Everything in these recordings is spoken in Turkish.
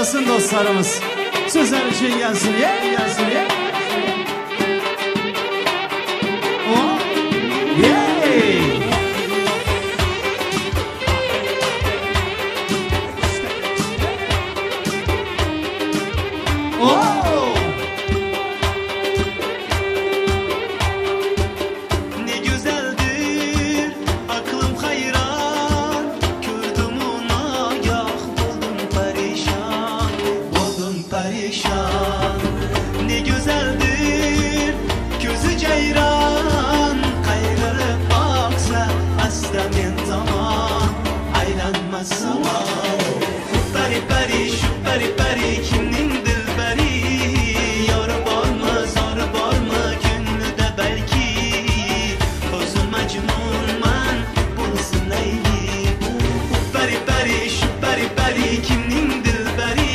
oynasın dostlarımız. Sizler için gelsin ye, gelsin ye. Oh, yey. Oh. Ne güzeldir gözü ceyran, kaygırıp baksa asla men tamam aylanmaz zaman. Pari pari şu pari pari kimnin dilberi, yarı var mı zor var mı gönlüde belki, özüm mecnun man bulsun Leyli. Pari pari şu pari pari kimnin dilberi,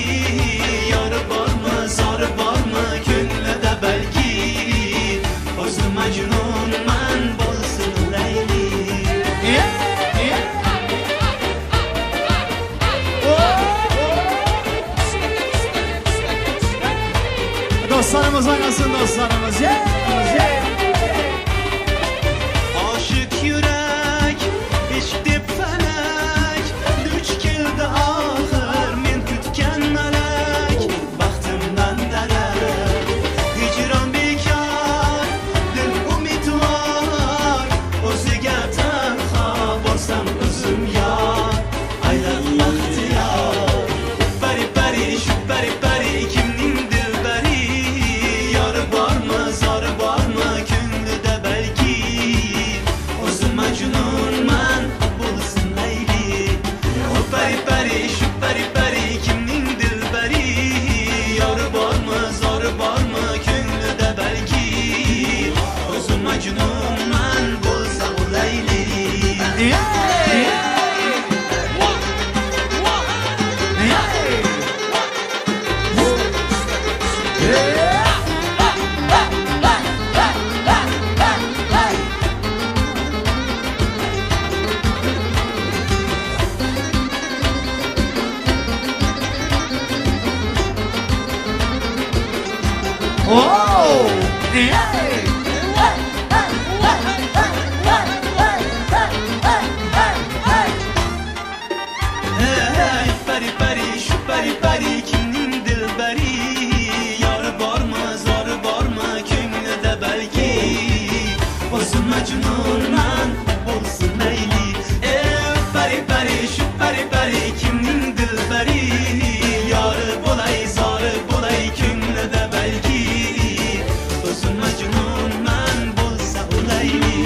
yarı var mı zor var mı gönlüde belki, özüm mecnun man bulsun Leyli. Dostlarımız oynasın dostlarımız ye, ye. Aşık yürek eşitip felek, düç keldi ahır men kütken melek, baxtımdan derek hicran bekar, dil umid var, o'ziga tanho bo'lsam o'zim yor, aylanmoq tiyyor. Pari pari shu pari pari kimning dilbari, yarı var mı zor var mı gönlüde belki, o'zim mecnun man bulsun Leyli. O pari pari şu pari pari kimning dilbari, yarı var mı zor var mı gönlüde belki, o'zim mecnun man bulsa o Leyli. Oh, hey. Hey pari pari şu pari pari kimnin dilberi, yarı var mı zor var mı gönlüde belki, o'zim mecnun man bulsun Leyli. Pari pari şu pari pari kimnin dilberi, yarı bulay zor bulay gönlüde belki, o'zim mecnun man bulsa o Leyli.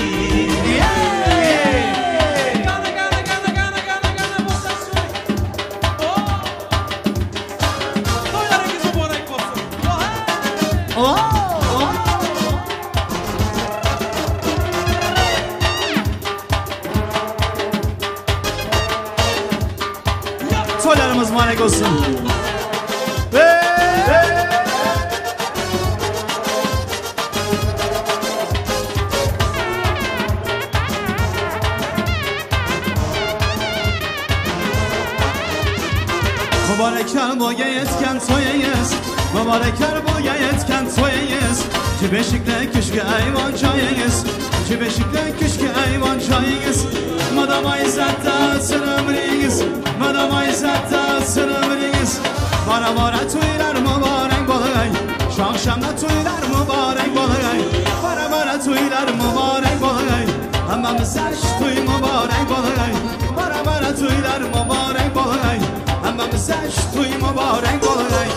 Soylarımız mübarek olsun. Mübarekler bu yetken soyayız, mübarekler bu yetken soyayız. Beşikle küçük ayvan çayınız, beşikle küçük ayvan çayınız. Madama izzatta sınıvrınız, madama izzatta sınıvrınız. Bara bara tuylar mübarek bolay, şamşamda tuylar mübarek bolay. Bara bara tuylar mübarek bolay, hammamiz aş tuy mübarek bolay. Bara bara tuylar mübarek bolay, hammamiz aş tuy mübarek bolay.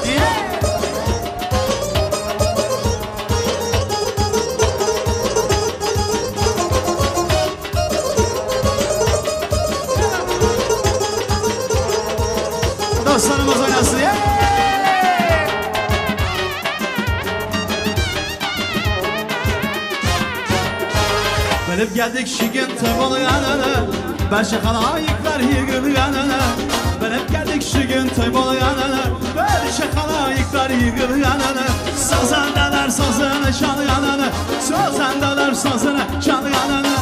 Dostlarımız oynasın ya. Bilip geldik şigin toybolganını, barcha xaloyiqlar yig'ilganini. Bilip geldik şigin toybolganini, barcha xaloyiqlar yig'ilganini. Sozandalar sozini chalganini, sozandalar sozini chalganini.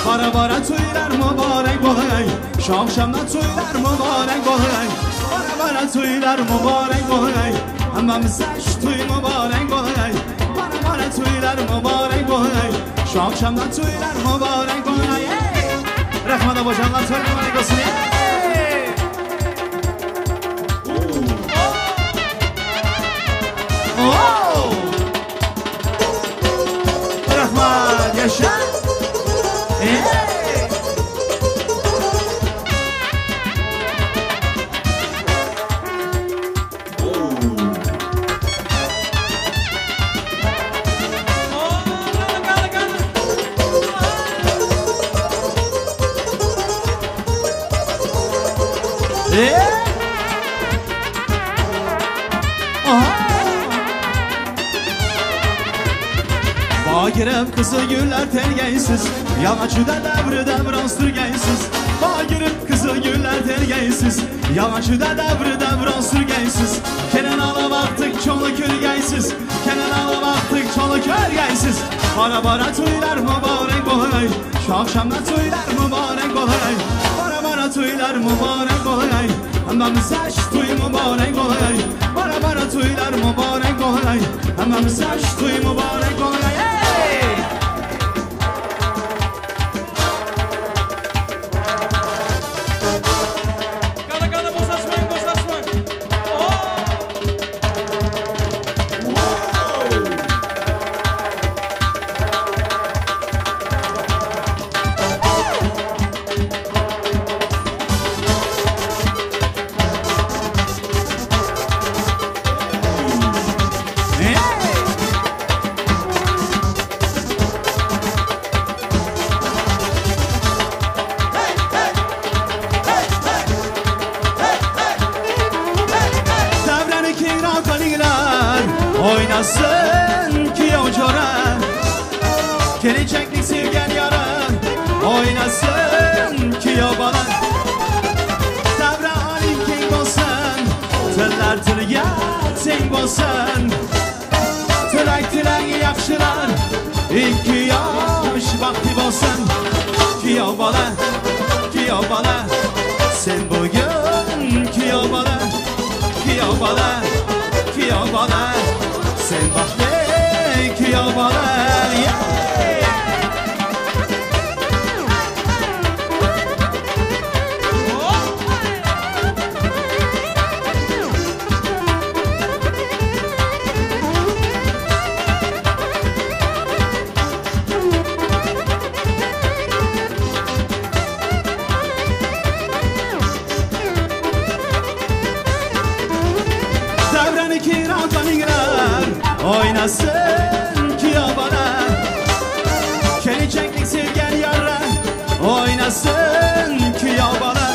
Bara bara to'ylar muborak bo'lay, shom-shamda to'ylar muborak bo'lay. Bara bara bana toylar mübarek olay. Hammamizga shu to'y mübarek olay. Bana toylar mübarek olay. Şu akşamdan toylar mübarek olay. Rahmat abacanlar toy mübarek olsun. Rahmat yaşa. Bagirem kızı güller tergeysiz, yağaçıda devride biraz sürgeysiz. Bagirem kızı güller tergeysiz, yağaçıda devride biraz sürgeysiz. Kenen ala baktık çoluk örgeysiz, kenen ala baktık çoluk örgeysiz. Bara bara toylar mübarek olay, şu akşamda toylar mübarek olay. Bara bara toylar mübarek olay, hammamizga shu to'y mübarek olay. Bara bara toylar mübarek olay, hammamizga shu to'y mübarek olay. Oynasın ki yavcara, geleceklik sevgen yara. Oynasın ki yobala, davra alim keng bo'lsin, tillar tilga teng bo'lsin. Tilak tilagi yaxshilar, 2 yosh vaqti bo'lsin. Kuyov bola, sen bugun kuyov bola, kuyov bola, kuyov bola. Sen baxtli kuyov bola. Davrani kirantaninglar oynasın kuyov bola, keleceklik sevgen yara. Oynasın kuyov bola,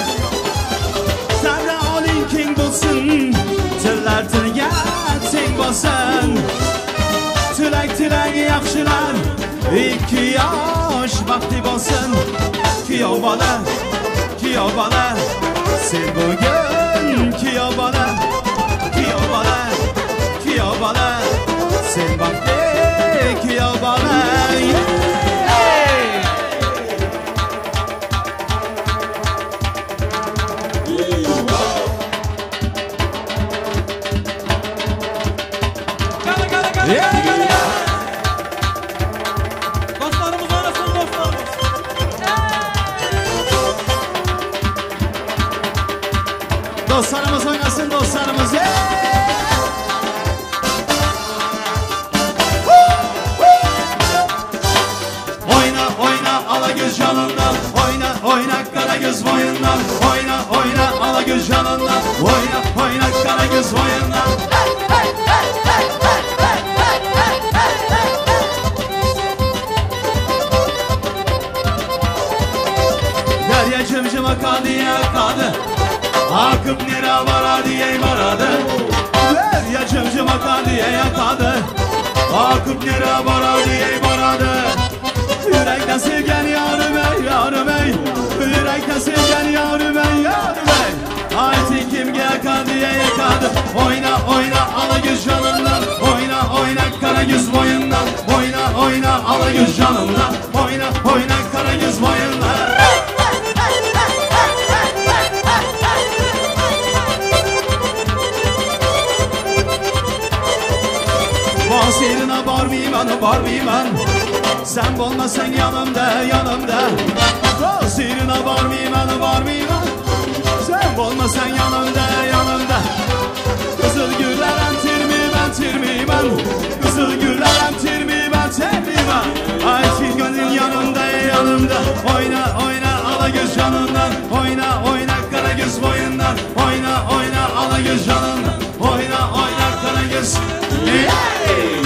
davra oling keng bo'lsin, tillar tilga teng bo'lsin. Tilak tilagi yaxshilar, 2 yosh vaqti bo'lsin. Kuyov bola, sen bugun kuyov bola, kuyov bola, sen baxtli kuyov bola. Dostlarımız oynasın, dostlarımız. Dostlarımız oynasın, dostlarımız. Alagöz canından, oyna Karagöz boyundan. Oyna Alagöz canından, oyna Karagöz boyundan. Derya cımcım akadı yakadı, akıp nere varadı ey varadı. Derya cımcım akadı yakadı, akıp nere varadı ey varadı. Yürekten sevgen yarım ey, yürekten sevgen yarım ey. Artık kim yakadı yakadı. Oyna Alagöz canından, oyna Karagöz boyundan. Oyna Alagöz canından, oyna Karagöz boyundan. olmasan yanımda, yanımda. Sirine varmayman, varmayman. Sen olmasan yanımda, yanımda. Kızıl güllerem tirmiymen, tirmiymen. Kızıl güllerem tirmiymen, tirmiymen. Ay gönül yanımda, yanımda. Oyna, oyna, ala göz canından. Oyna, oyna, kara göz boyundan. Oyna, oyna, ala göz canından. Oyna, oyna, kara göz. Hey!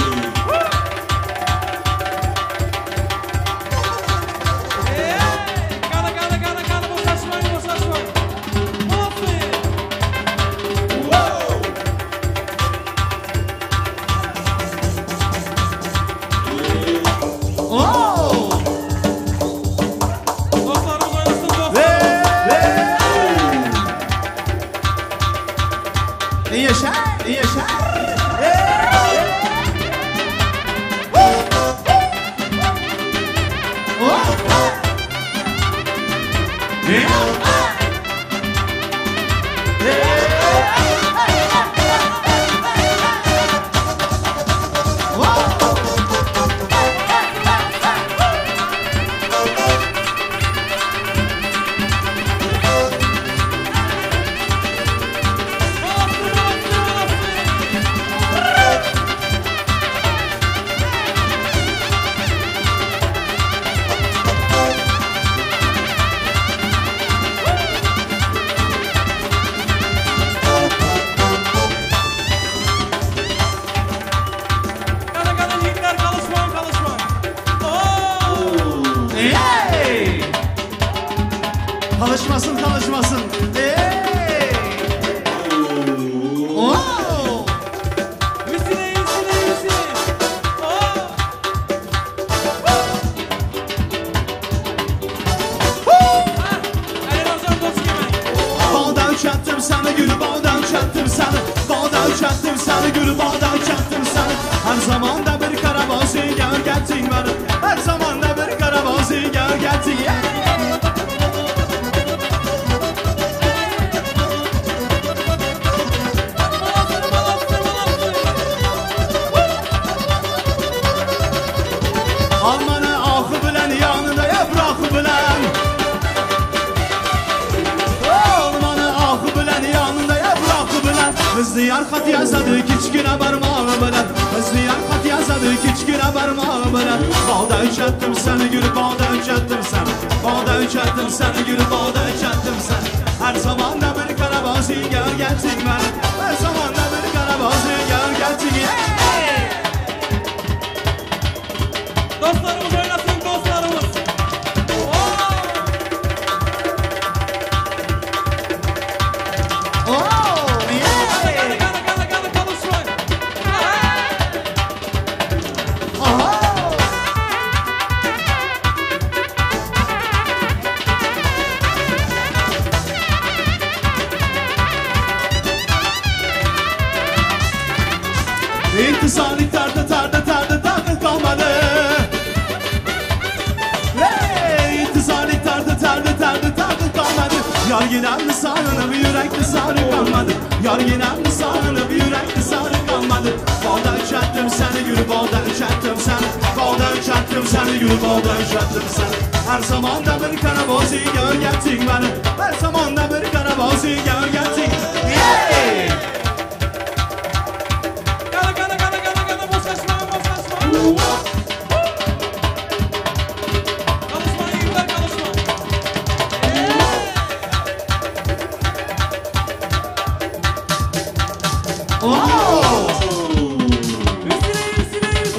Çalışmasın, çalışmasın. Balda uçattım sana gülü, balda uçattım sana. Balda uçattım sana gülü, balda uçattım sana. Her zamanda bir karabozu gel geldin bana. Her zamanda bir karabozu gel geldin. Almanı ahı bilen yanında yaprak bilen. Almanı ahı bilen yanında yaprak bilen. Hızlı yarkat yazadı küçküne parmağı bilen. Hızlı yarkat yazadı küçküne parmağı bilen. Balda uçattım seni gülü, balda uçattım seni. Balda uçattım seni gülü, balda uçattım seni. Her zaman da bir karabozu gel geldin bana. Her zaman da bir karabozu gel geldin. Dostlarımız oynasın, dostlarımız. İntisalik tardı tardı tardı tardı kalmadı. İntisalik tardı tardı tardı tardı kalmadı. Yar giden lisanına bir yürekli sarı kalmadı. Yar giden lisanına bir yürekli sarı kalmadı. Balda uçattım seni gülü, balda uçattım seni. Balda uçattım seni gülü, balda uçattım seni. Her zaman da bir karabozu gör geldin bana. Her zaman da bir karabozu gör geldin.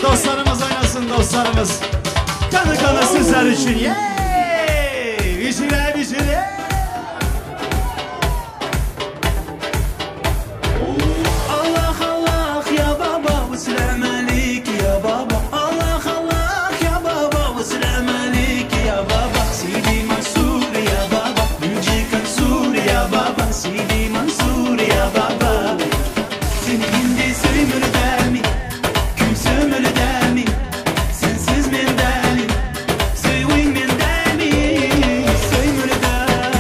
Dostlarımız oynasın, dostlarımız. Kanı kanı sizler için. Vişire vişire. Allah Allah ya baba ve selam aleyküm ya baba. Allah Allah ya baba ve selam aleyküm ya baba. Sidi Mansur ya baba, Müzik Mansur ya baba. Sidi Mansur ya baba. Seni hindi söymür demi, küm sömür demi. Sensiz men demi, söywin men demi, söymür demi.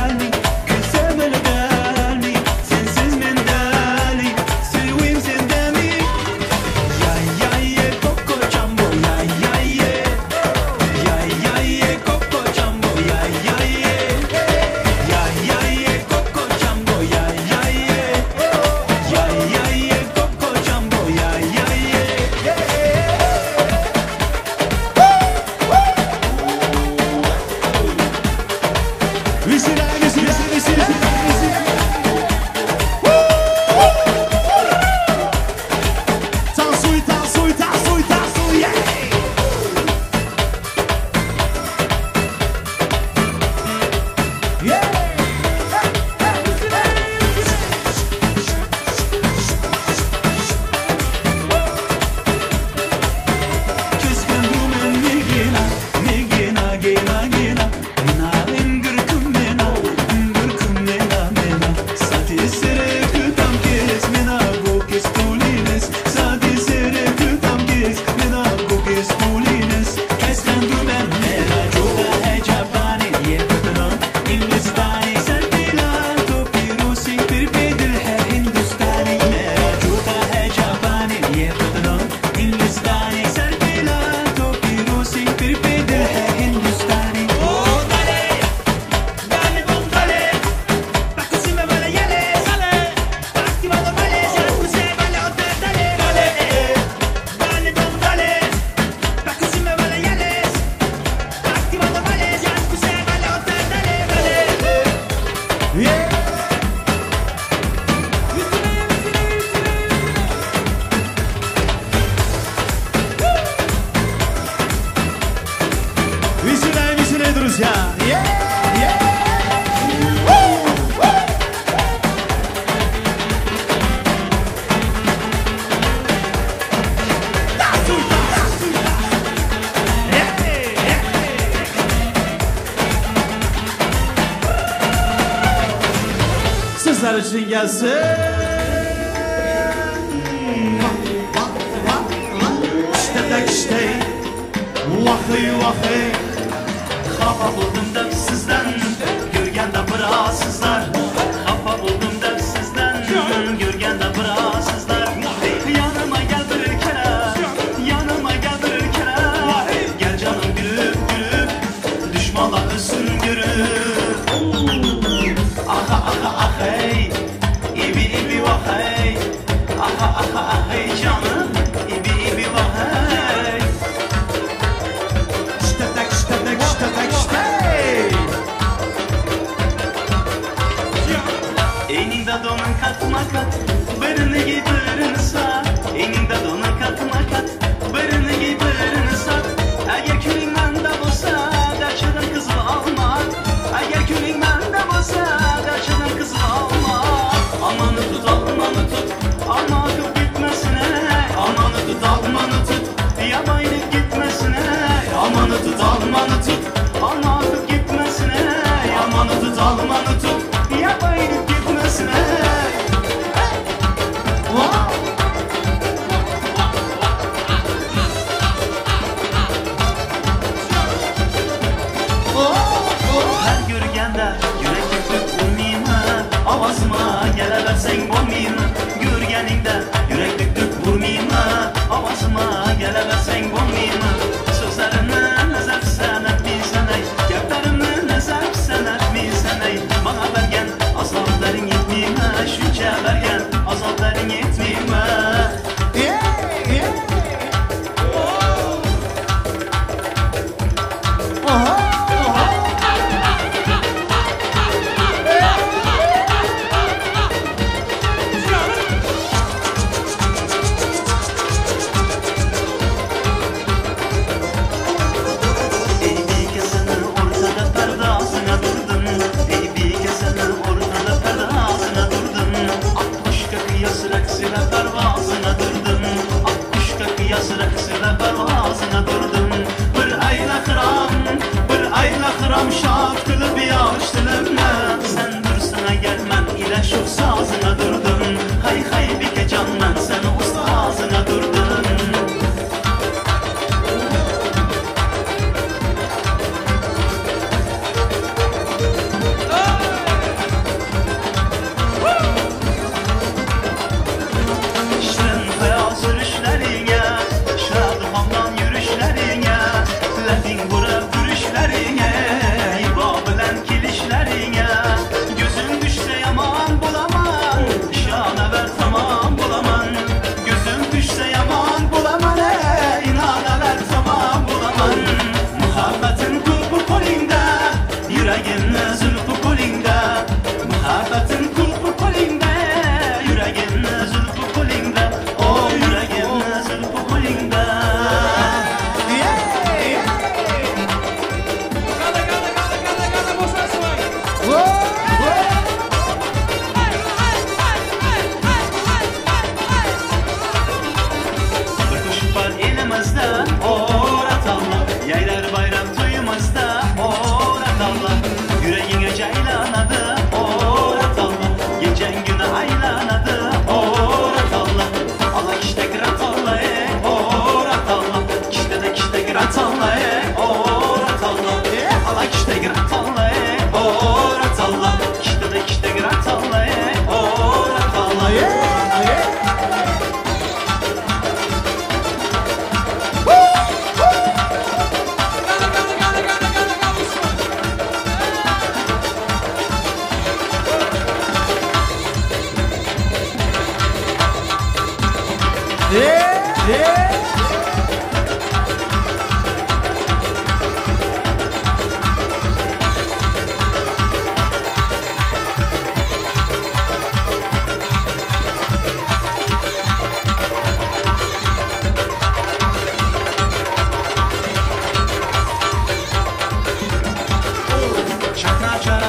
друзья. Sizler için gelsin. İşte vahiy vahiy. Xafa buldum da sizden, görgende birazsızlar. Xafa buldum da sizden, görgende birazsızlar. Yanıma gel bir kere, yanıma gel bir kere. Gel canım gülüp gülüp, düşmanlar ölsün görüp. Aha aha ah hey, ibi ibi vah hey. Aha aha ah hey canım, ibi ibi vah hey. Eninde donun katma kat, birini giy birini sat. Eninde donun katma kat, birini giy birini sat. Eğer külün mende olsa, derçeden kızıl alma. Eğer külün mende olsa, derçeden kızıl alma. Amanı tut, amanı tut, aman akıp gitmesine. Amanı tut, amanı tut, yabaylık gitmesine. Amanı tut, amanı tut, aman akıp gitmesine. Amanı tut, amanı tut, yabaylık gitmesine. Her görgende yürek döküp olmayayım ha. Avazıma geleversen olmayayım. Görgeninde yürek döküp vurmayayım ha. Avazıma geleversen olmayayım. Sözlerini nezep senet bilsen ey. Göklerini nezep senet bilsen ey. Bana vergen azalların yetmeyeyim ha. Şunca vergen azalların yetmeyeyim ha. Şu sazına durdum, hay hay bir gecan ben seni ustazına durdum. Şirin beyaz sürüşlerine, şadımandan yürüşlerine, lafin vurup gülüşlerine, iba bilen kilişlerine. Gözün düşse yaman bulamam, şana ver tamam bulamam. Gözün düşse yaman bulamam, inana ver tamam bulamam. Muhabbetin kulpu kolinde, yüreğin zülfü kolinde. Muhabbetin kulpu kolinde, yüreğin zülfü kolinde. O yüreğin zülfü kolinde. Bir kuş var elimizde, orat Allah. Yaylar bayram toyumuzda, orat Allah. Yüreğine caylanadı, orat Allah. Geçen güne aylanadı, orat Allah. Allah işte grat Allah, orat Allah. İşte de işte grat Allah, orat Allah. Allah işte grat Allah, orat Allah. İşte de işte grat Allah, orat Allah.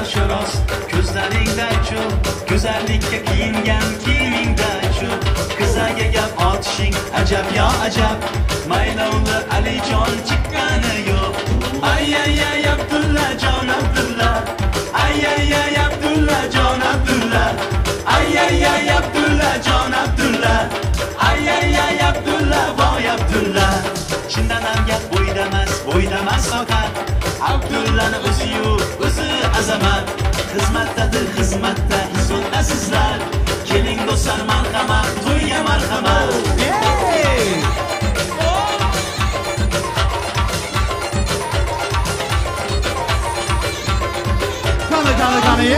sarşaros ko'zlaringda cho'l go'zallikka kiyingan kiyimingda cho'l qizaga gap otishing ajab yo ajab maylovli alijon chiqqani yo'q ay ay ay Abdulla jon Abdulla ay ay ay Abdulla jon Abdulla ay ay ay Abdulla jon Abdulla ay ay ay Abdulla voy Abdulla chindan ham gap bo'ydamas faqat Abdullani o'zi-yu o'zi azamat xizmatdadir xizmatda izzatda sizlar keling do'stlar marhamat to'yga marhamat Qani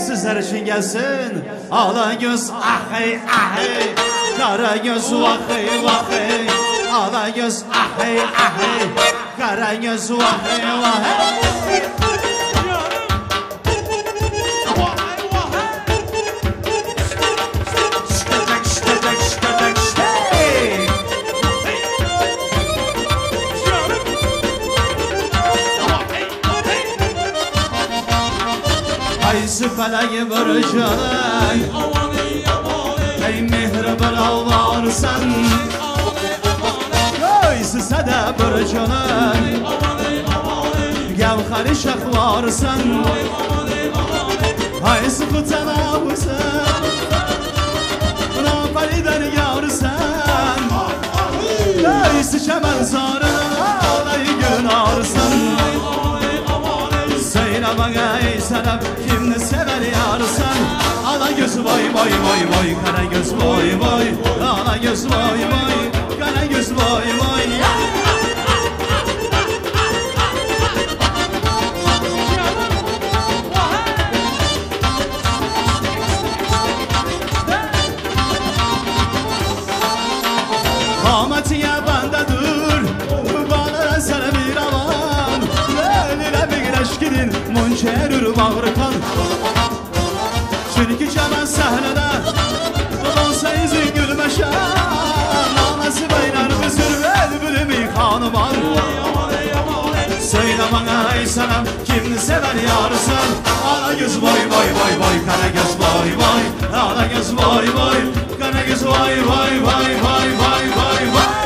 sizlar için gelsin ala göz ahay ahay kara göz vahay vahay ala göz ahay ahay kara göz vahay vahay Felagi barışalan ey mehriban Allah'san Göysüse de barışalan Gevhari şaklarsan Hay sıkıtan ağırsan Rapariden yağırsan Göysi çemen sarına Alay gün ağırsan Söyle bana ey selam kimni sever yarsan Ala göz vay vay vay vay kara göz vay vay Ala göz vay vay kara göz vay vay Kamatiye bende dur Bana sana bir alan Lelile bir güneş gidin Monçerur bağırkan Çünkü çaman sahnede Olsa izin gülmeşen Namazı beyler büzür Elbülümü hanıman Söyle bana ey sanam Kimni sever yarısan Ala göz vay vay vay vay Kara göz vay vay Ala göz vay vay Kara göz vay vay vay vay vay vay vay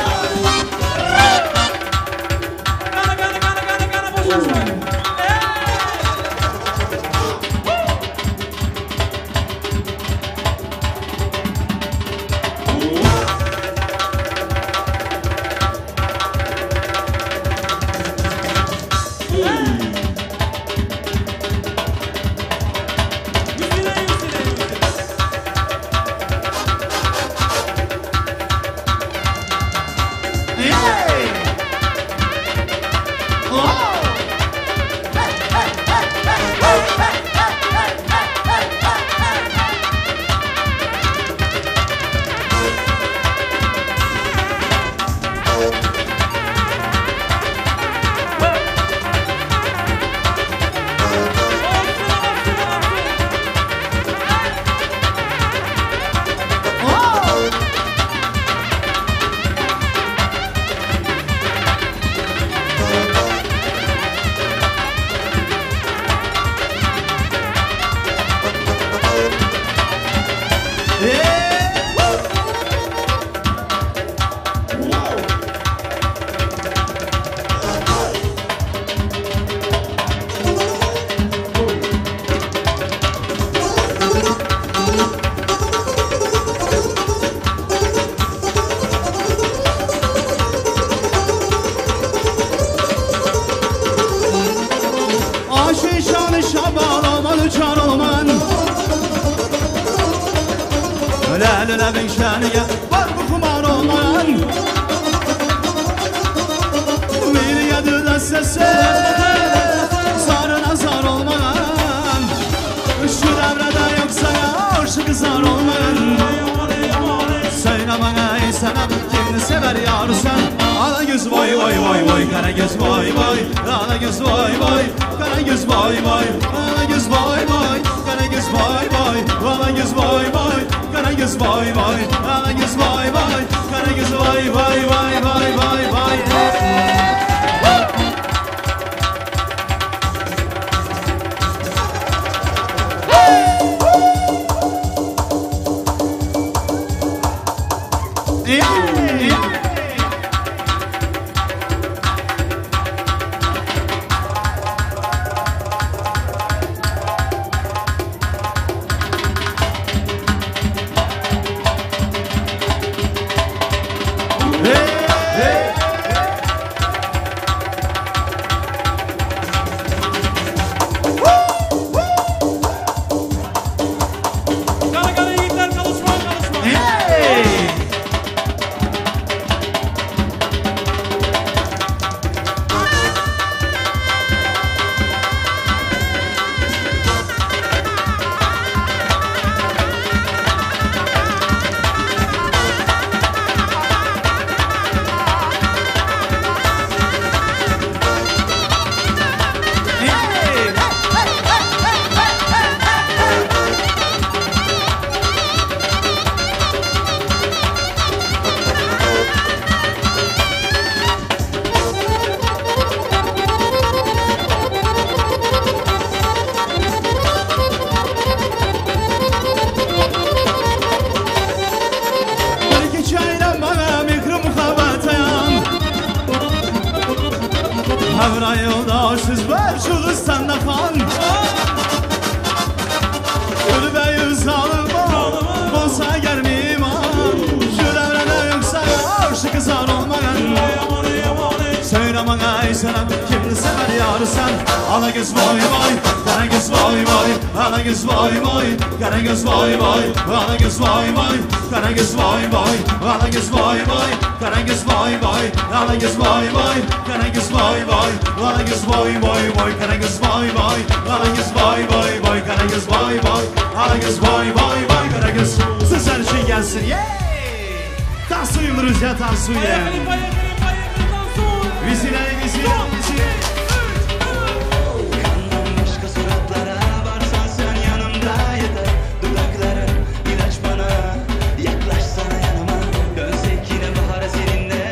Lelele bin şaniye var bu kumar olmayan Bir yedi sesi sarına zar olmayan Şu devrede yoksa ya şu kızar olmayan Söyle bana ey senem kimni sever yarsan Ala göz vay vay vay vay kara göz vay vay Ala göz vay vay kara göz vay vay Ala göz vay vay kara göz vay vay Ala göz vay vay kara göz vay vay Ala göz vay vay kara göz vay vay vay vay vay vay yoldaşız ver Şulistan'da kan Ölübe yüzalımı Olsa gelmeyim Şu devrede yoksa Aşık kızar olmayan Söyle bana ey senem Kimdi sever yarı sen Ala göz vay vay Kara göz vay vay Ala göz vay vay Kara göz vay vay Ala göz vay vay Kara göz vay vay Ala göz vay vay Kara göz vay vay Ala göz vay vay Kara göz vay vay Ala göz vay vay vay Kara göz vay vay Ala göz vay vay vay Kara göz vay vay Ala göz vay vay vay Kara göz Siz her şey gelsin Tansuyum Rusya tansuyum Visile visile visile Kandan başka suratlara varsan sen yanımda yeter Dudakların ilaç bana yaklaşsana yanıma Dönsek yine bahara seninle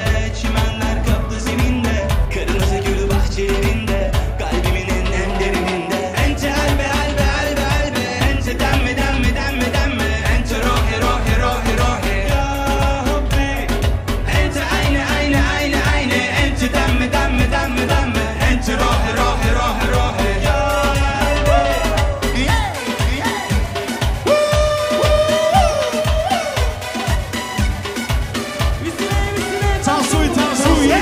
Çimenler kaplı zeminde Kırmızı gül bahçelerinde Kalbimin en derininde Ence elbe elbe elbe elbe Ence denme denme denme denme Ence rohi rohi rohi rohi Ya Rabbi Ence aynı aynı aynı aynı Ence denme denme denme denme Ence rohi rohi rohi rohi Ya Tansuy tansuy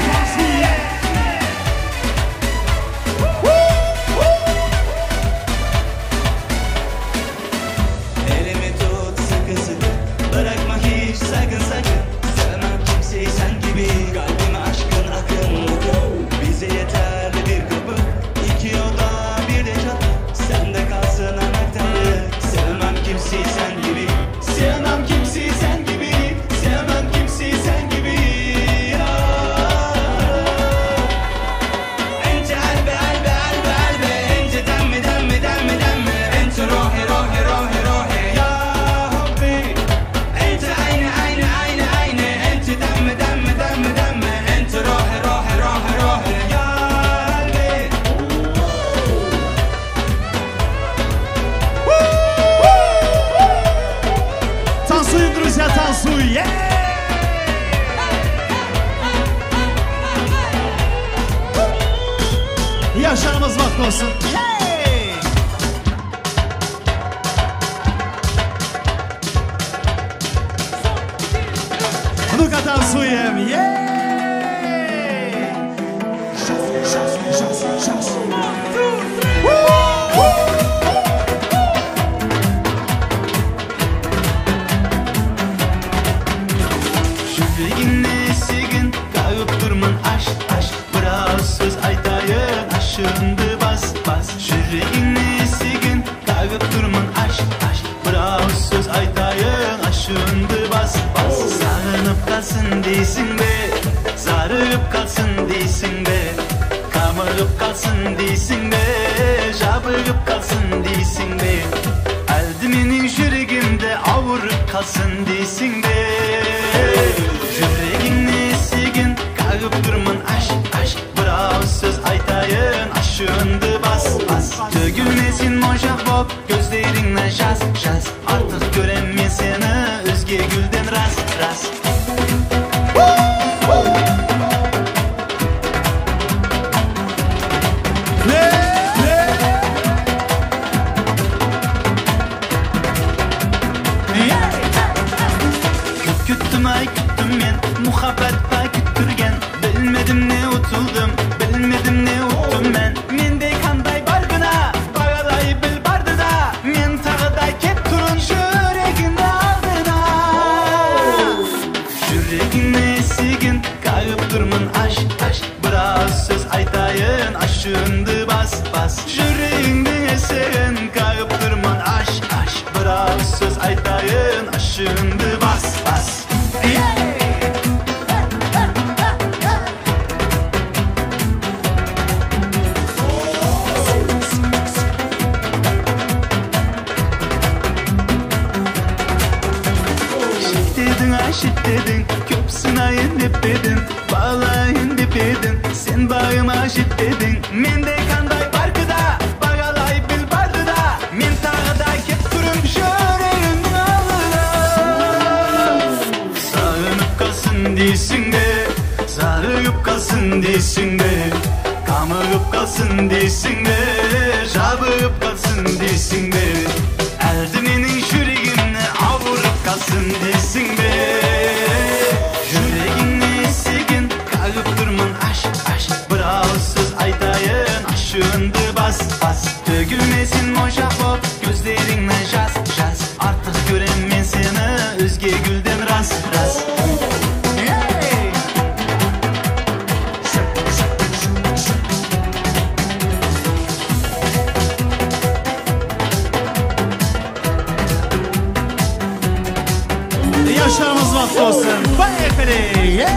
Elimi tut sıkı sıkı Bırakma hiç sakın sakın Sevmem kimseyi sen gibi Kalbime aşkın akın akın Bize yeterli bir kapı İki oda bir de çatı Sende kalsın anahtarı Sevmem kimseyi sen gibi Sevmem kimseyi sen gibi Sevmem kimseyi sen gibi Ya. Ence elbe elbe elbe elbe Ence denme denme denme denme Ence rohi rohi rohi rohi Ya Rabbi Ence aynı aynı aynı aynı Ence denme denme denme denme Ence rohi rohi rohi rohi Ya Rabbi Танцуем, друзья, танцуем! Yaşarımız vakti olsun. Ну-ка танцуем! Yüreğine sigin Kağıp durman aşk aşk Biraz söz aytayın Aşındı bas bas Yüreğine sigin Kağıp durman aşk aşk Biraz söz aytayın Aşındı bas bas Sağınıp kalsın deysin be Zarıp kalsın deysin be Kamırıp kalsın deysin be Jabırıp kalsın deysin be Eldimenin yüreğimde Avurup kalsın deysin be Yüreğini sigin Kağıp durman aşk aşk Biraz söz aytayın Aşındı bas bas Dögülmesin mojak bop Gözlerinden şas şas Artık göremem seni Özge gülden ras ras Küttüm ay küttüm men Muhabbet pay küttürgen Bilmedim ne utuldum Bilmedim ne uttum men Mendey kanday bargına Bağalay bil bardı da Men tağıday kep turun Yüreğimde aldı da Yüreğine sigin Kağıp durman aşk aşk Biraz söz aytayın Aşındı bas bas Yüreğinde sigin Kağıp durman aşk aşk Biraz söz aytayın Aşındı bas bas Aşık dedin, köpsün ayın dep dedin Bağlayın dep edin, sen bağıma aşık dedin Mende kanday barkıda, bağalay bil bardı da Men tağıda kep turun, yüreğimde aldı Sağınıp kalsın deysin de, zarıyıp kalsın deysin de Kamırıp kalsın kalsın desin de, jabıp kalsın desin de, eldimenin yüreğimle avurup kalsın desin de, yüreğimle esigin kalıp durman aşk, brağısız aytayın aşığındı bas, dökülmesin moşafop gözlerinden jaz, artık göremmen seni özge gülden ras. Yaşlarımız vakti olsun. Vay efendim.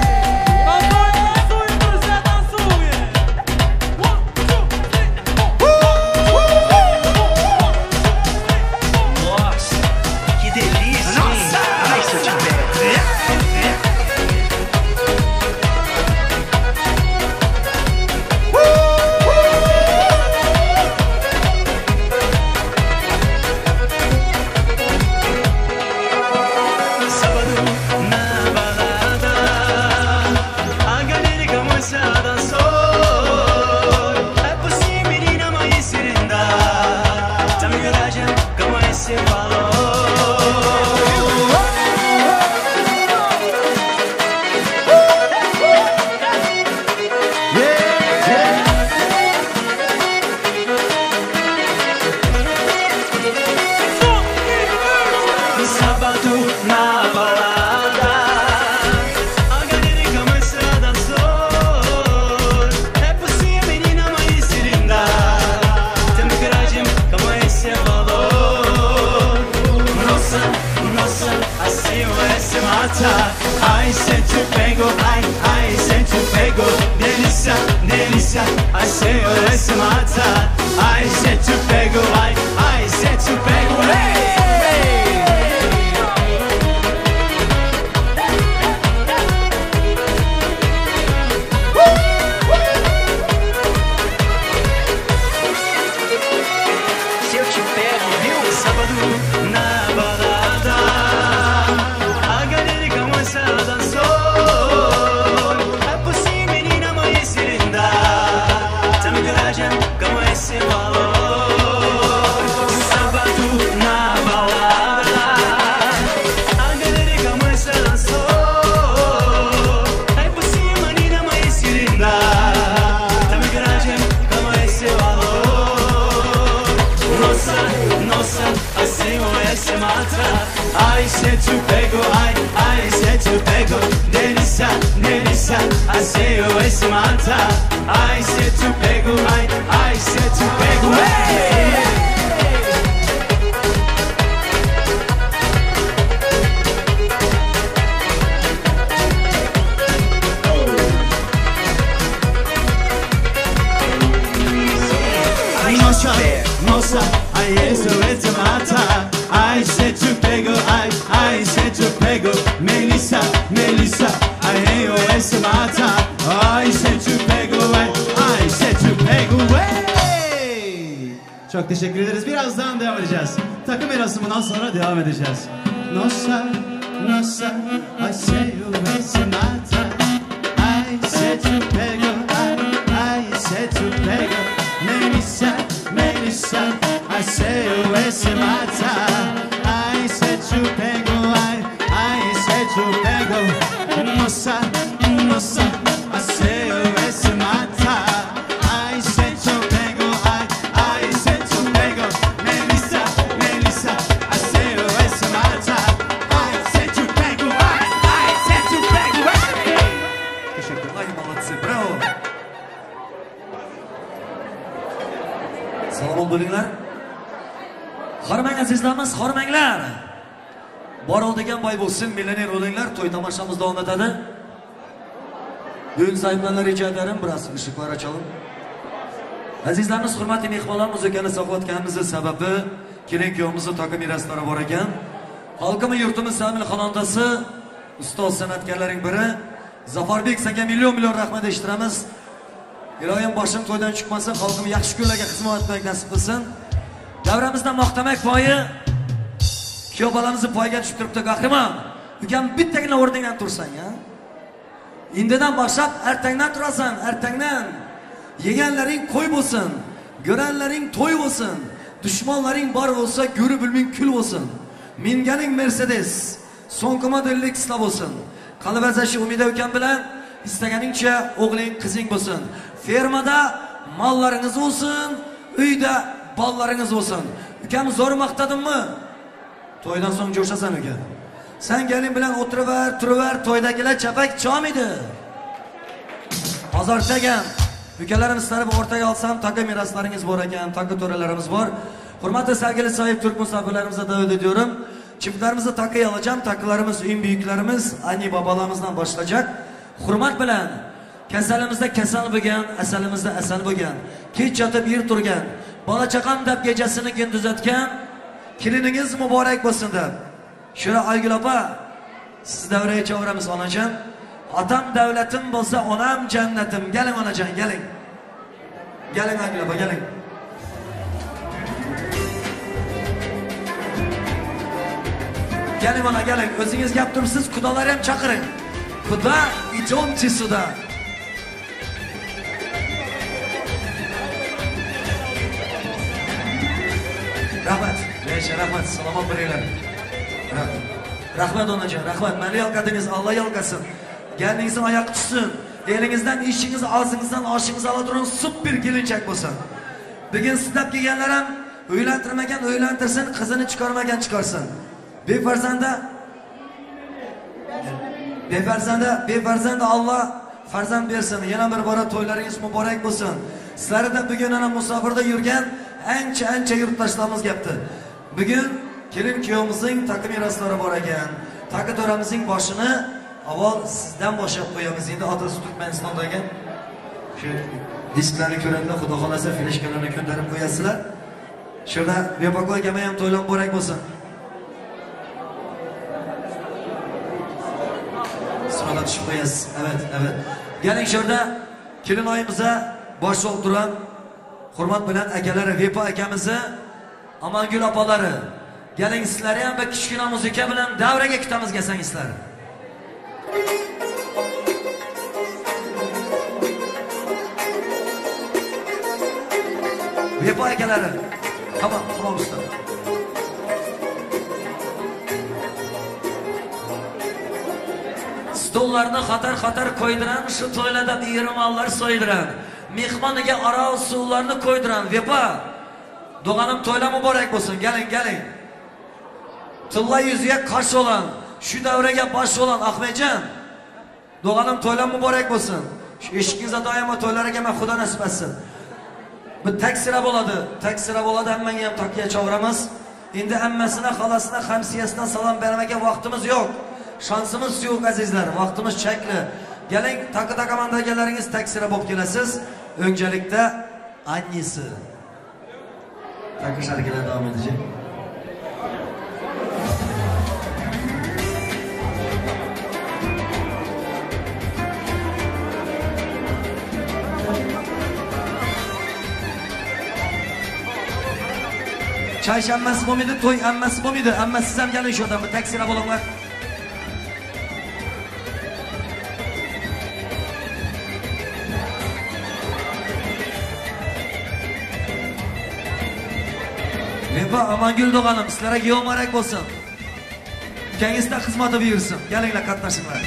I say oh es mata, I said to pego, I said to pego, hey. Se eu te pego, viu? Sábado na balada, a galera começa a dançar. É possível, menina, amanhecer linda. Tá me garagem, como esse valor. Sábado na balada, a galera começa a dançar. É possível, menina, amanhecer linda. Tá me garagem, como esse valor. Nossa, assim esse mata. I said to pego, I said to pego. Delícia, assim esse mata. I said to pego, I said to pego. Hey! Nossa, aí esse mata. I said to pego, I said to pego. Melissa, aí esse mata. I said to pego, I said to pego. Hey! Çok teşekkür ederiz. Birazdan devam edeceğiz. Takım erasımından sonra devam edeceğiz. Nossa, I say esse mata. I said to pego, I said to pego. Melissa, I say esse mata. I said to pego, I said to pego. Nossa, I say esse mata. I said to pego, I said to pego. Melissa, I say esse mata. I said to pego, I said to pego. Teşekkürler, молодцы, bravo. Salom bo'linglar. Hormang azizlarimiz, hormanglar. Bor oldigan boy bo'lsin, millioner bo'linglar. To'y tomoshamiz davom etadi. Bugun sahiblarga rica ederim, biraz ışıklar açalım. Azizlarimiz, hurmatli mehmonlar, muzikani saqlayotganimizning sababi kelin-kuyovimizni takım mirastlari bor ekan. Xalqimiz yurtimiz Samil xonandasi, ustoz san'atkorlarning biri Zafarbek senga million rahmat eshittiramiz. Iloyim boshim to'ydan chiqmasa, xalqim yaxshi kunlarga xizmat etmak nasib qilsin. Davramizdan maqtamak poyi kuyov bolamizni poyiga tushib turibdi. Qahramon, ukam bittagina o'rningdan tursan, ya. Indidan boshlab ertangdan turasan, ertangdan. Yeganlaring qo'y bo'lsin, görenlerin toy olsun, düşmanların bar olsa görü bilmin kül olsun. Minganing Mercedes, so'nggi modellik Slav olsun. Qalbazashi umida o'kan bilan istaganingcha o'g'ling, qizing bo'lsin. Fermada mallaringiz olsun, uyda ballarınız olsun. Ukam zo'r maqtadimmi? To'ydan so'ng jo'shasan uka. Sen gelin bilan o'tiraver, turaver, to'ydagilar chapak chomiydi. Hozirchagan ukalarimiz tarafı ortaga olsam, taka miraslaringiz bor ekan, taka to'ralarimiz bor. Hurmatli sevgili sahip Türk musafirlerimize davet ediyorum. Çiftlerimizi takıya alacağım. Takılarımız, ün büyüklerimiz, anne babalarımızdan başlayacak. Hurmat bilen, keselimizde kesel bugün, eselimizde esel bugün. Hiç yatıp bir turgen, bala çakam dep gecesini gündüz etken, kilininiz mübarek basın dep. Şöyle Aygül apa, siz devreye çevremiz anacan. Atam devletim bolsa onam cennetim. Gelin anacan, gelin. Gelin Aygül apa, gelin. Gelin bana gelin. Özünüz yaptırırsınız. Kudaları hem çakırın. Kuda iconçi suda. Rahmet. Neyse rahmet. Salamat bireyler. Rahmet onacan. Rahmet. Beni yalgadınız. Allah yalgasın. Gelinizin ayak tutsun. Elinizden, işiniz, ağzınızdan, aşınızı aladırın. Süp bir gelinecek olsun. Bugün sizden gelgenlerim öylendirmegen öylendirsin. Kızını çıkarmagen çıkarsın. Bir farzanda Allah farzand bersin. Yana bir bora to'ylaringiz muborak bo'lsin. Sizlar de bugün ana musafirda yurgan ancha yurtdoshlarimiz gapti. Bugün kelin kuyovimizning takı miraslari bor ekan. Takı to'ramizning boshini avval sizdan boshlab qo'yamiz. Endi otasi Turkmanistonda ekan. Shu disklarni ko'randa xudo xolasa fleshkalarni ko'ndarib qo'yasizlar. Şurada Bebaqoy akam ham to'ylar muborak bo'lsin. Sırada düşüp koyasız. Evet. Gelin şurada kelin oyimize bosh olduran hurmat bilan akaları, Vepa akamizni, Amangul opaları. Gelin sizlar ham bir kichkina muzika bilan davraga ketamiz gasangizlar. Vepa akaları. Tamam usta. Stollarını xatar koyduran, şu to'ylada biyirmallar soyduran, mehmoniga ara suvlarni koyduran. Vepa, doğanım to'yla muborak bo'lsin. Gelin. Tilla yüzüye qarshi olan, şu davrega bosh olan Ahmetcan, doğanım to'yla muborak bo'lsin. Şu eshigingizda doimo to'ylar ekan, Xudo nasib etsin. Bu tek sıra bo'ladi, hammaga ham taqiya chavramiz. Endi hammasine, xalasına, hamsiyasına salam bermege vaktimiz yok. Şansımız yok azizler, vaktimiz çekli. Gelin takı mandageleriniz tek sıra bop gelesiz. Öncelikle annesi. Takı şarkılar devam edecek. Çay emmesi bu muydu, toy emmesi bu muydu? Emmesiz hem gelin şuradan, bu tek sıra bulunlar. Vepa, Amangul doğanım, sizlere giyo muborak bo'lsin. Ukangizda xizmati buyursin. Gelinglar, qatnashinglar.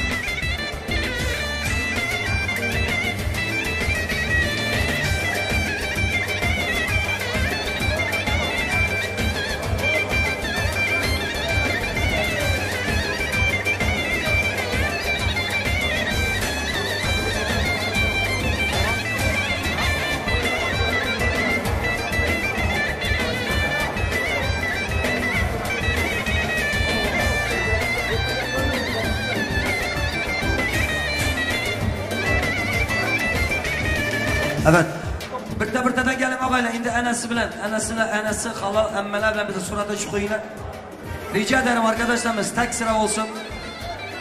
Evet. Birta gelin ağayla. Şimdi anası, hala, emmeler bilen bize surata çıkıyla. Rica ederim arkadaşlarımız tek sıra olsun.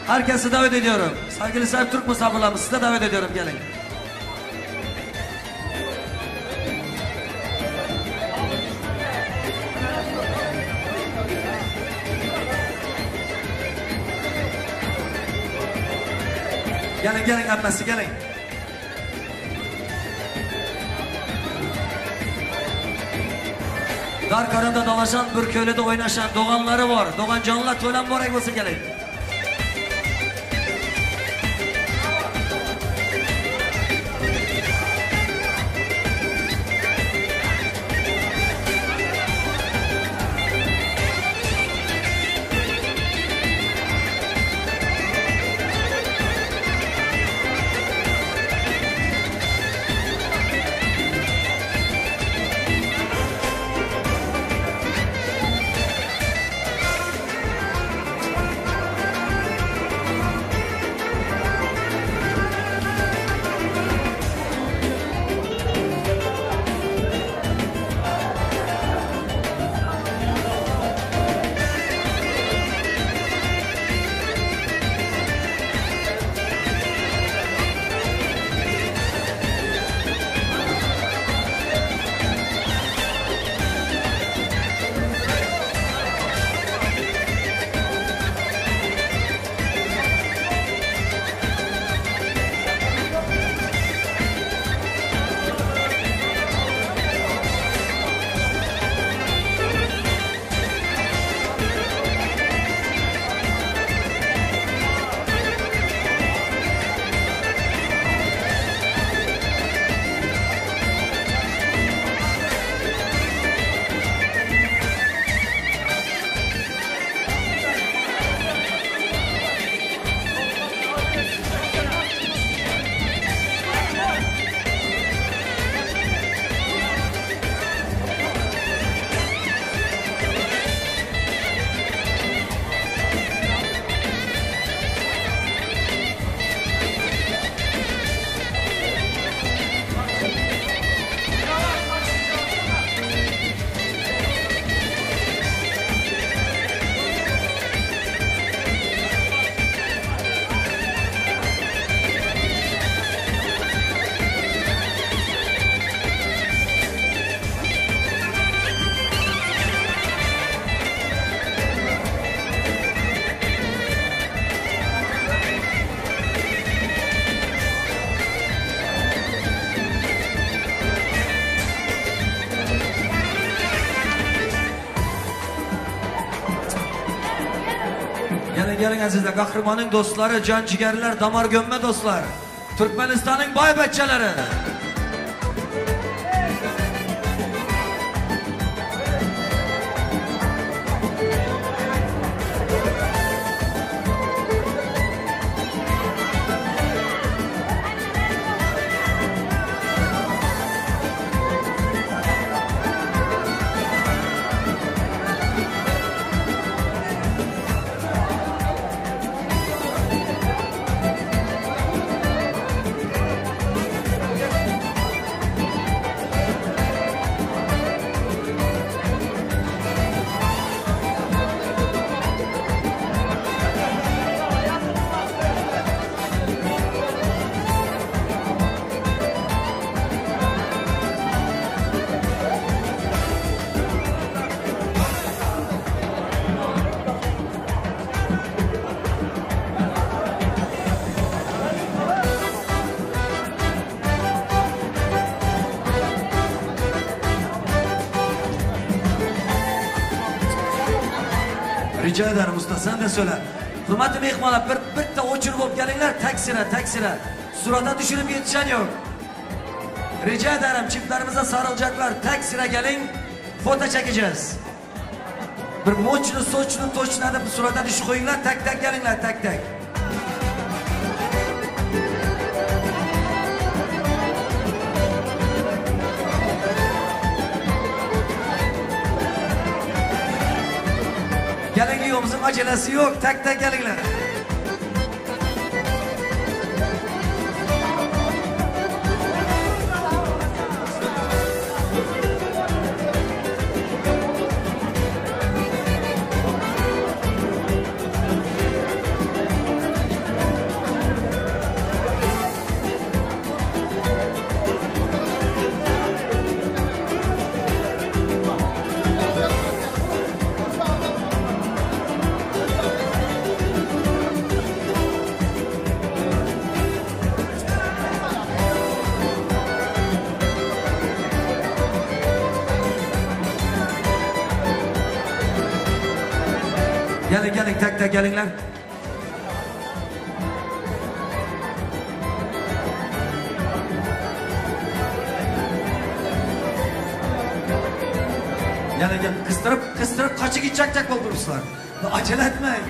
Herkesi davet ediyorum. Sevgili sahip Türk misafirlerimiz size davet ediyorum, gelin. Gelin emmesi gelin. Darkarında dalaşan, bir köylüde oynaşan doğanları var. Doğancanlar to'lan borak bo'lsa kerak. Gelin azizler, kahramanın dostları, can ciğerler, damar gömme dostlar. Türkmenistan'ın bay bahçeleri. Rica ederim usta, sen de söyle. Hürmetli mehmanlar, bir de uçurup olup gelingler, taksire. Surata düşürüp yetişen yok. Rica ederim, çiftlerimize sarılacaklar, taksire gelin, foto çekeceğiz. Bir moçlu, soçlu, toçlu edip surata düşü koyunlar, tek gelingler, tek. Gelin yolumuzun acelesi yok, tek gelinler. Gelin tek tek gelinler. Gel kıstırıp kaçı gidecek buldurursunlar. Acele etmeyin.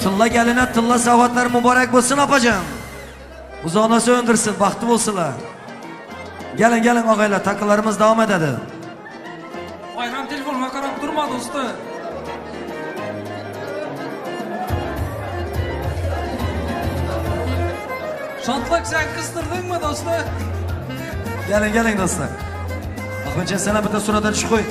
Tılla geline tılla savatlar mübarek olsun apacığım. Uzağına söndürsün, baktı olsunlar. Gelin ağaylar, takılarımız devam ededi. Bayram telefonuma karab durma dostu. Şantlık sen kıstırdın mı dostu? Gelin dostlar. Ahmetcan sana bir de suradan çıkıyor.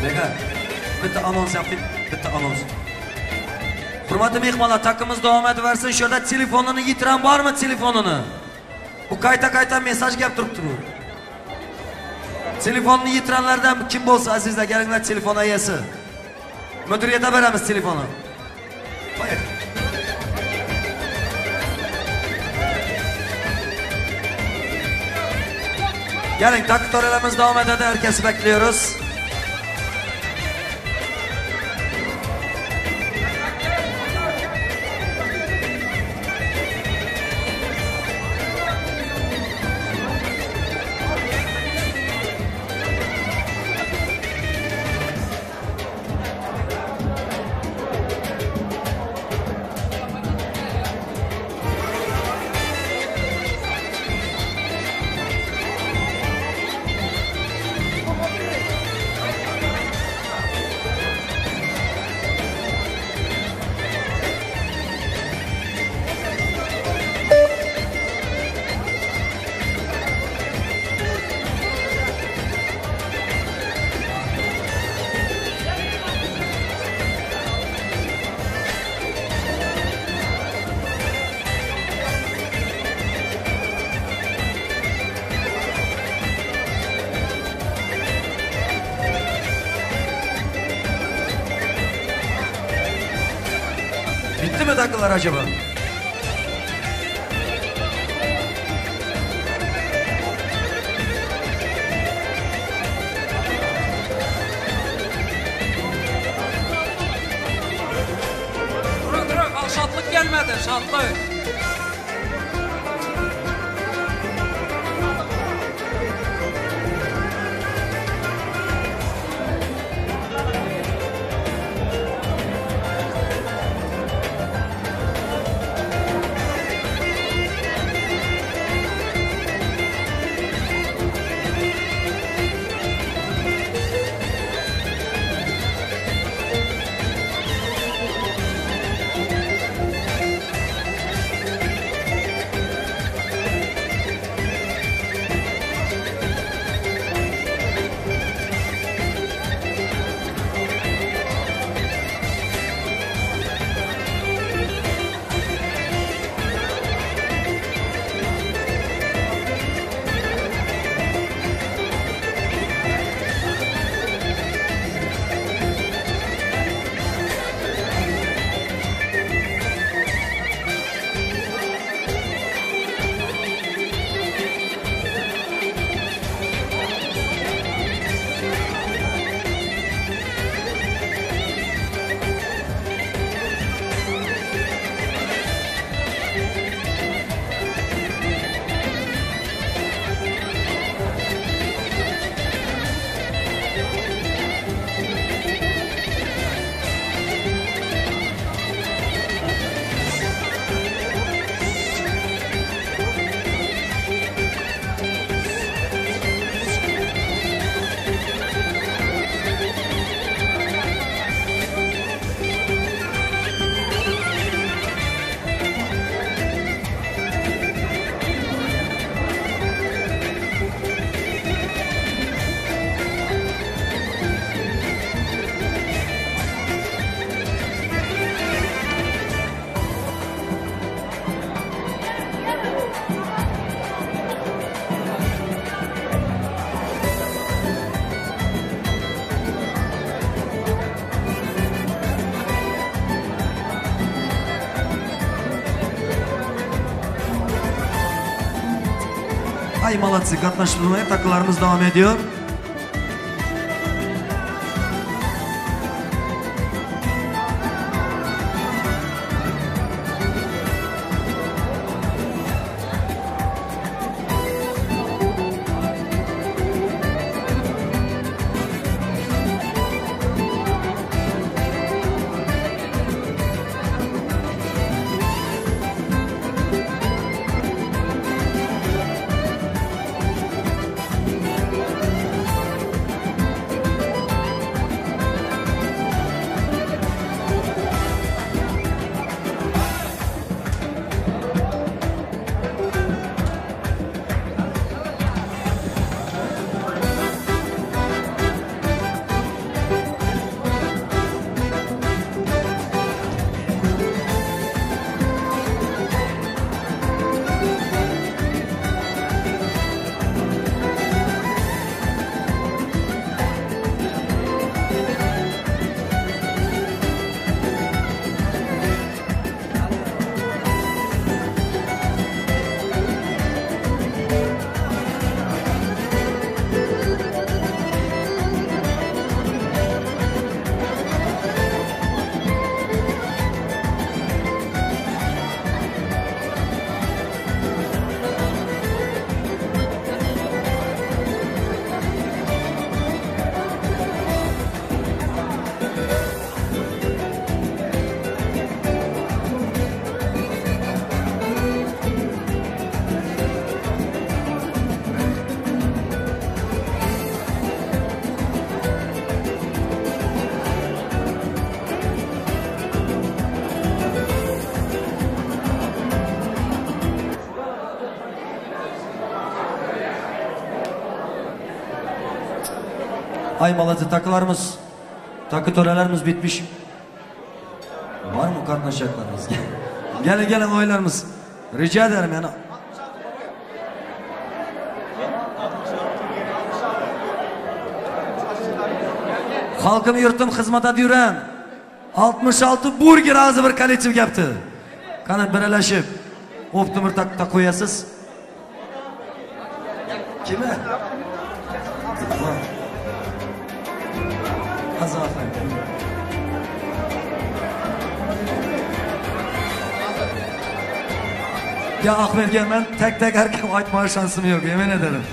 Nega, bitta anons yapayım, bitta anons. Hurmatli mehmonlar, takımız devam ediversin. Şurada telefonunu yitiren var mı telefonunu? Bu kayta mesaj gelip durup durur. Telefonunu yitirenlerden kim bolsa azizler, gelinglar telefona yesi. Müdüriyete veremiz telefonu. Hayır. Gelin, takı törelerimiz devam ededi. Herkesi bekliyoruz. Bitti mi takılar acaba? Dur, al şatlık gelmedi, şatlık. Ay Malatya katlaştırmaya takılarımız devam ediyor. Ay malatı takılarımız, takı törelerimiz bitmiş. Var mı katlaşacaklarınız? Gelin oylarımız. Rica ederim yani. Halkım yurtum xizmatda yuran 66 burger ağzı bir kolektiv yaptı. Qani birlashib Optimir takta qo'yasiz. Kimi? Azafan. Ya Ahmetga men tek erkek aytma şansım yok, yemin ederim.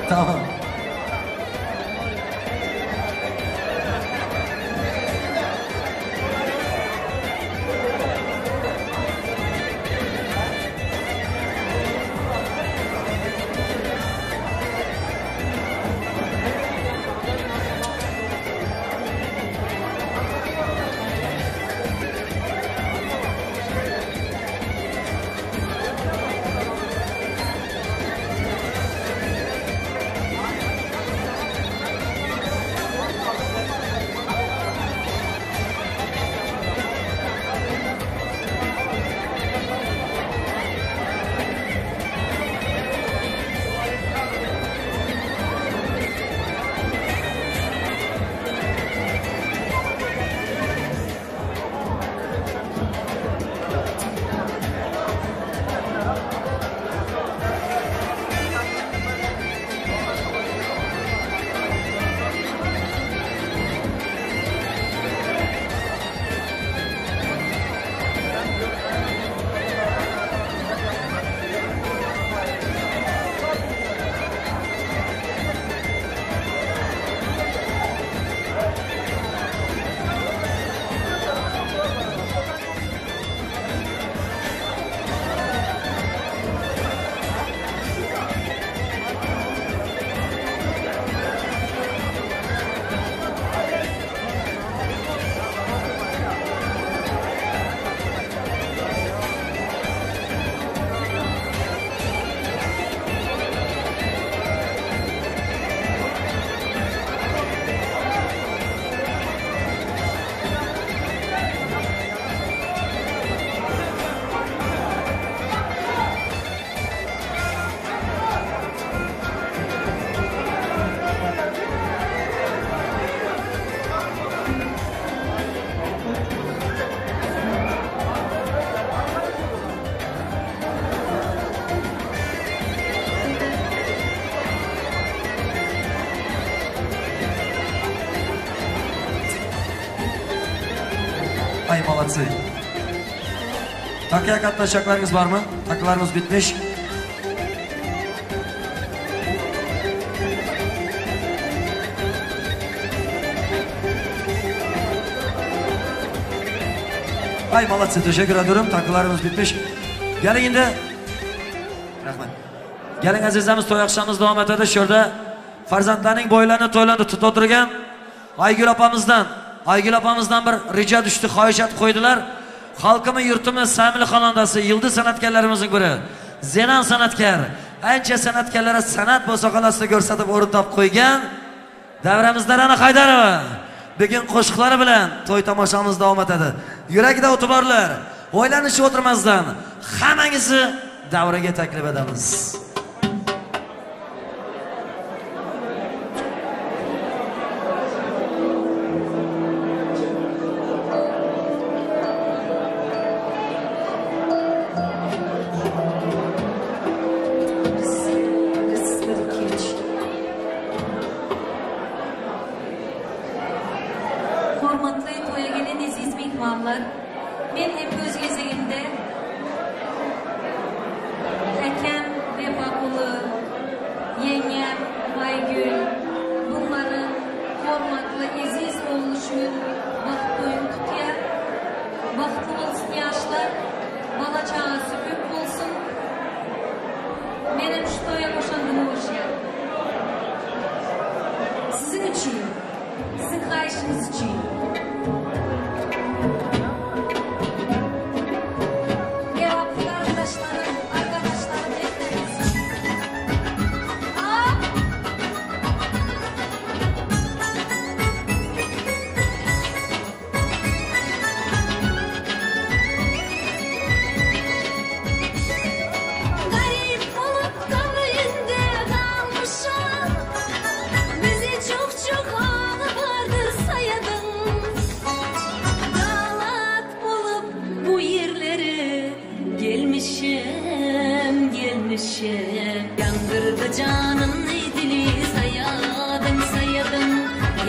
Tamam. Ay malatsı. Takıya katlaşacaklarınız var mı? Takılarımız bitmiş. Ay malatsı, teşekkür ediyorum. Takılarımız bitmiş. Gelin şimdi. Rahmet. Gelin azizlerimiz, to'y akşamımız devam etadi. Şurada farzandlarning boylarini to'ylarni tutib o'tirgan Aygül apamızdan bir rica düştü, xohishat qo'ydilar. Xalqimiz, yurtimiz, Samil xonandasi, yıldız san'atkorlarimizning biri. Zenan san'atkor. Ancha san'atkorlarga san'at musobaqasida ko'rsatib o'rin topib qo'ygan Davramizda Ra'no Haydarova bugun qo'shiqlari bilan to'y tomoshamiz davom etadi. Yurakda o'ti borlar, o'ylanishib o'tirmasdan hammangizni davraga taklif etamiz. Men hep öz gezegimde Ekem, Repakulu, yengem, Aygül bunların hormatlı, aziz oluşun vakit doyum tutuya. Vakti olsun yaşlar, bala çağası köp olsun. Benim şu toya boşandığımı boşaya. Sizin için, sizin kayışınız için.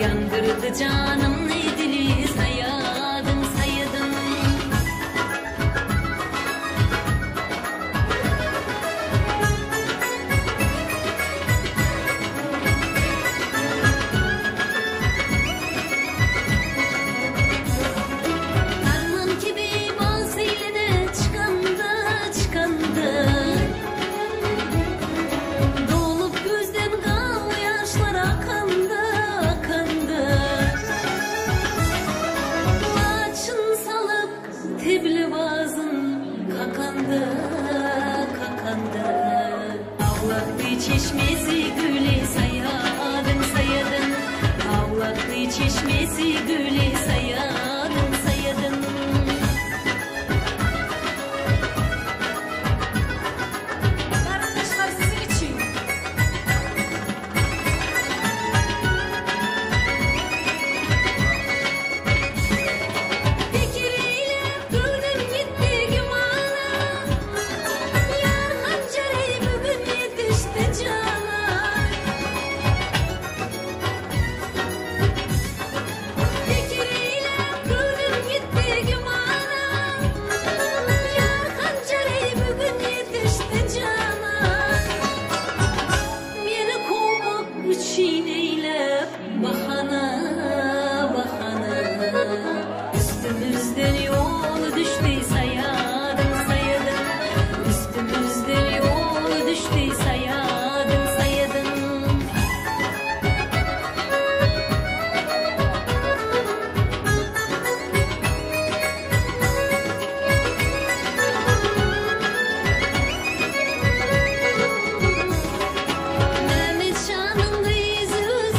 Yandırdı canım ne dili sayadın sayadın. Harman gibi bazıyla de çıkandı çıkandı. Dolup gözden kal yaşlar akandı akandı. Laçın salıp tebli bazın kakandı kakandı. Ağlattı çeşmesi gülü sayadın sayadın. Ağlattı çeşmesi gülü sayadın sayadın. Arkadaşlar sizin için. Fikriyle gördüm gitti gümana. Yar hançeri bugün yetişti cana. Fikriyle gördüm gitti gümana. Yar hançeri bugün yetişti cana. Beni kovup üçün eylep bahana bahana. Üstümüzden yol düştü sayadın sayadın. Üstümüzden yol düştü sayadın sayadın. Mehmet Şan'ın yüzü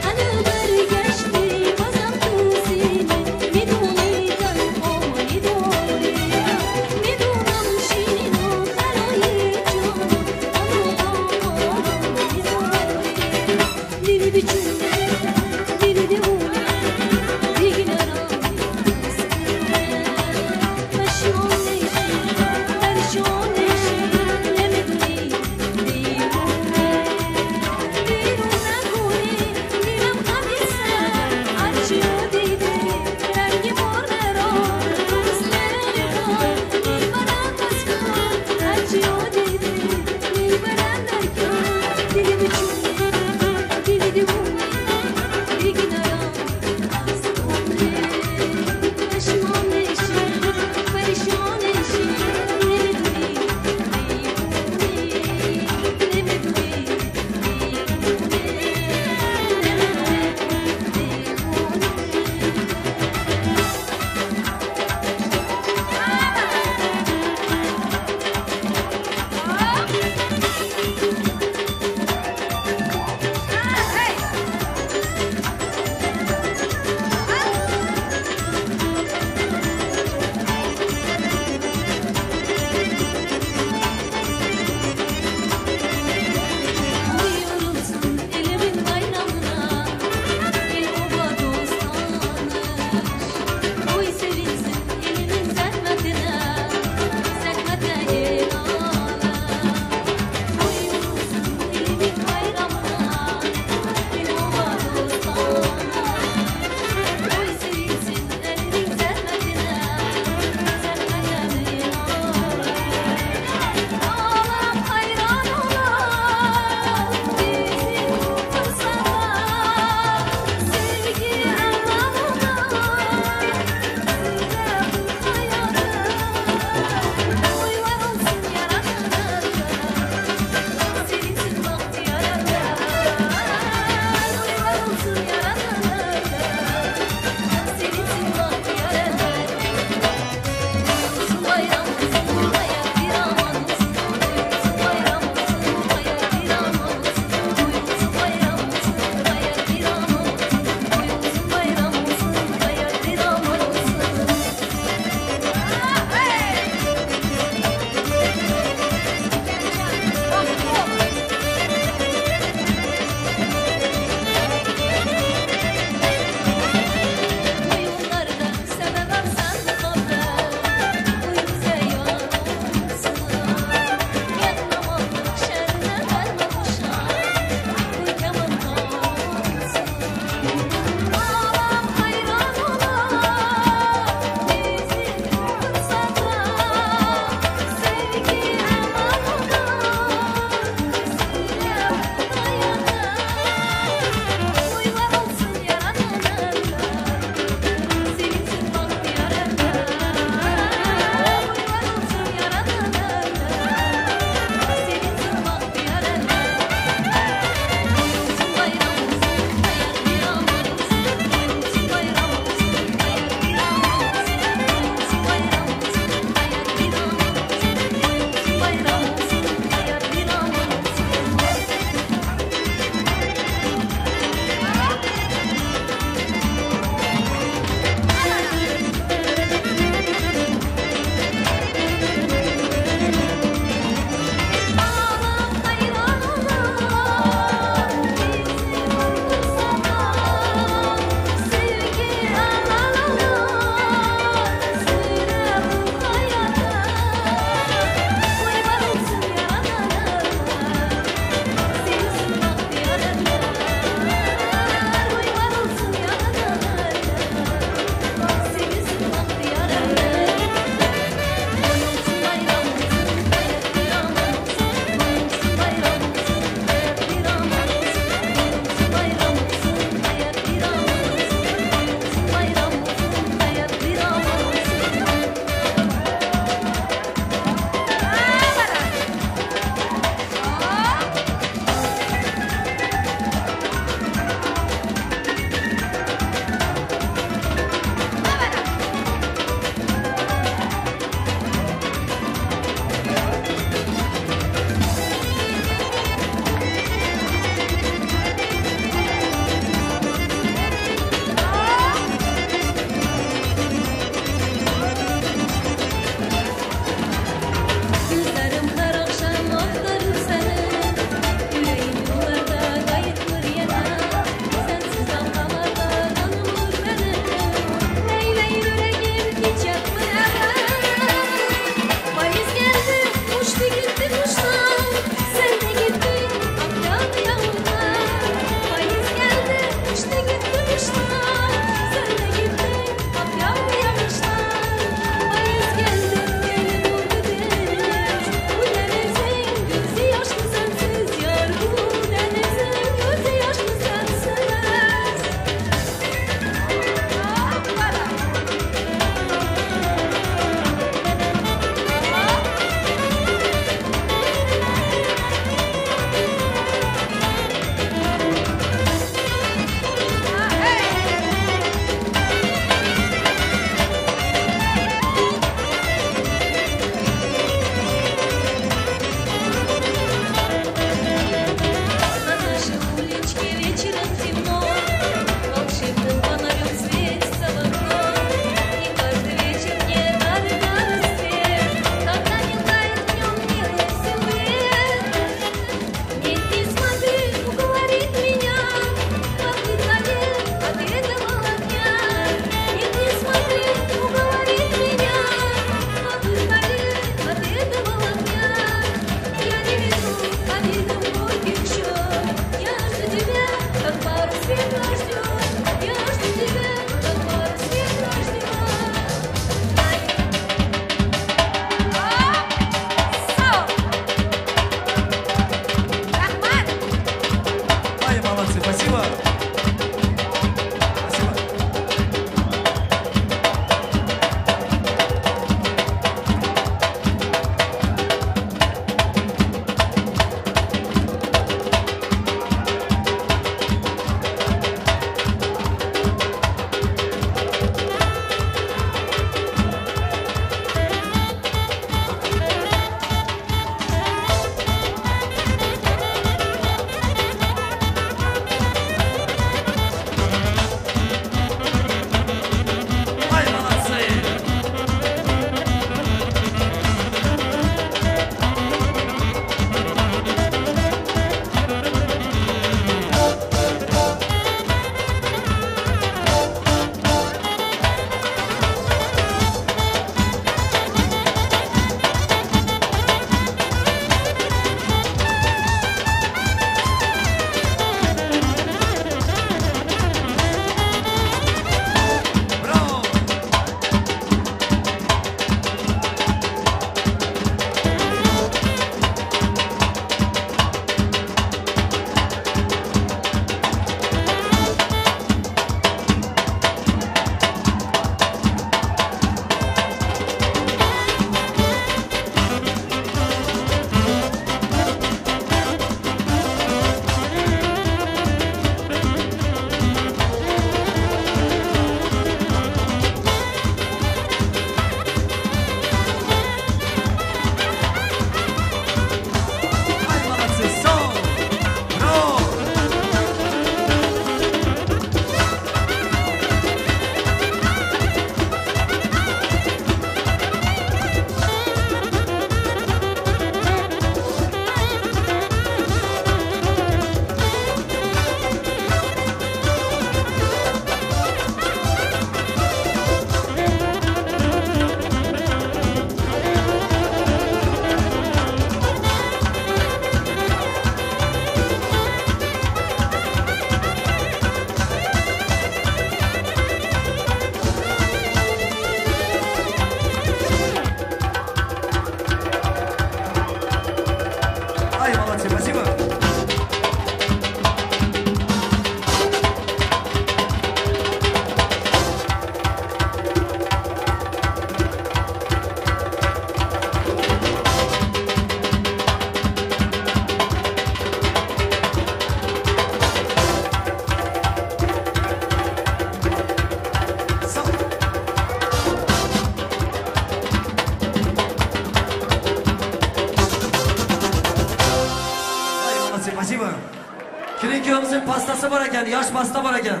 pastasi bor ekan, yosh pasta bor ekan.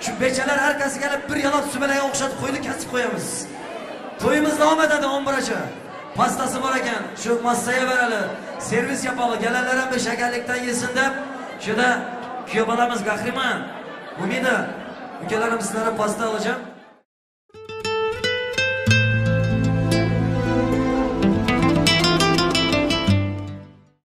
Shu bechalar arkasiga kelib bir yaloq sumalanga o'xshatib qo'ydi, kesib qo'yamiz. To'yimiz davom etadi 11-gacha. Pastasi bor ekan, shu massaga berali, servis yapali, galanlar ham shakarlikdan yesin deb, shunda kuya bolamiz Gahriman, Umida, ukalarimiz sizlarga pasta olacağım.